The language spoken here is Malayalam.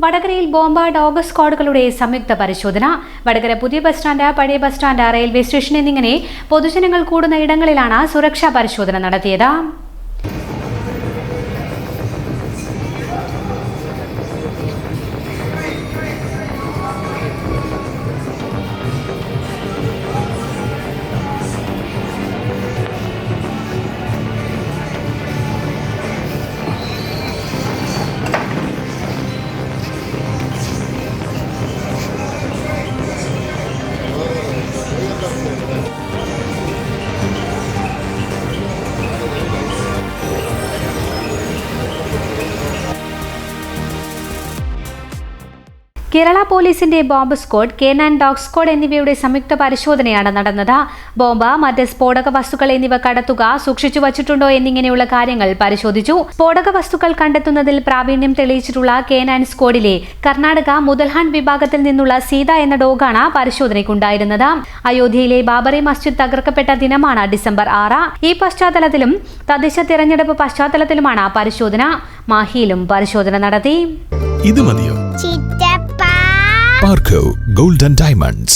വടകരയിൽ ബോംബ് ഡോഗ് സ്ക്വാഡുകളുടെ സംയുക്ത പരിശോധന. വടകര പുതിയ ബസ് സ്റ്റാൻഡ്, പഴയ ബസ് സ്റ്റാൻഡ്, റെയിൽവേ സ്റ്റേഷൻ എന്നിങ്ങനെ പൊതുജനങ്ങൾ കൂടുന്ന ഇടങ്ങളിലാണ് സുരക്ഷാ പരിശോധന നടത്തിയത്. കേരള പോലീസിന്റെ bomb squad, K9 dog squad എന്നിവയുടെ സംയുക്ത പരിശോധനയാണ് നടന്നത്. ബോംബ്, മറ്റ് സ്ഫോടക വസ്തുക്കൾ എന്നിവ കടത്തുക, സൂക്ഷിച്ചു വച്ചിട്ടുണ്ടോ എന്നിങ്ങനെയുള്ള കാര്യങ്ങൾ പരിശോധിച്ചു. സ്ഫോടക വസ്തുക്കൾ കണ്ടെത്തുന്നതിൽ പ്രാവീണ്യം തെളിയിച്ചിട്ടുള്ള K9 സ്ക്വാഡിലെ കർണാടക മുതൽഹാൻ വിഭാഗത്തിൽ നിന്നുള്ള സീത എന്ന ഡോഗാണ് പരിശോധനയ്ക്കുണ്ടായിരുന്നത്. അയോധ്യയിലെ ബാബറി മസ്ജിദ് തകർക്കപ്പെട്ട ദിനമാണ് ഡിസംബർ 6. ഈ പശ്ചാത്തലത്തിലും തദ്ദേശ തെരഞ്ഞെടുപ്പ് പശ്ചാത്തലത്തിലുമാണ് പരിശോധന. മാഹിയിലും പരിശോധന നടത്തി. ഇത് മതിയോ? പാർക്കോ ഗോൾഡ് ആൻഡ് ഡയമണ്ട്സ്.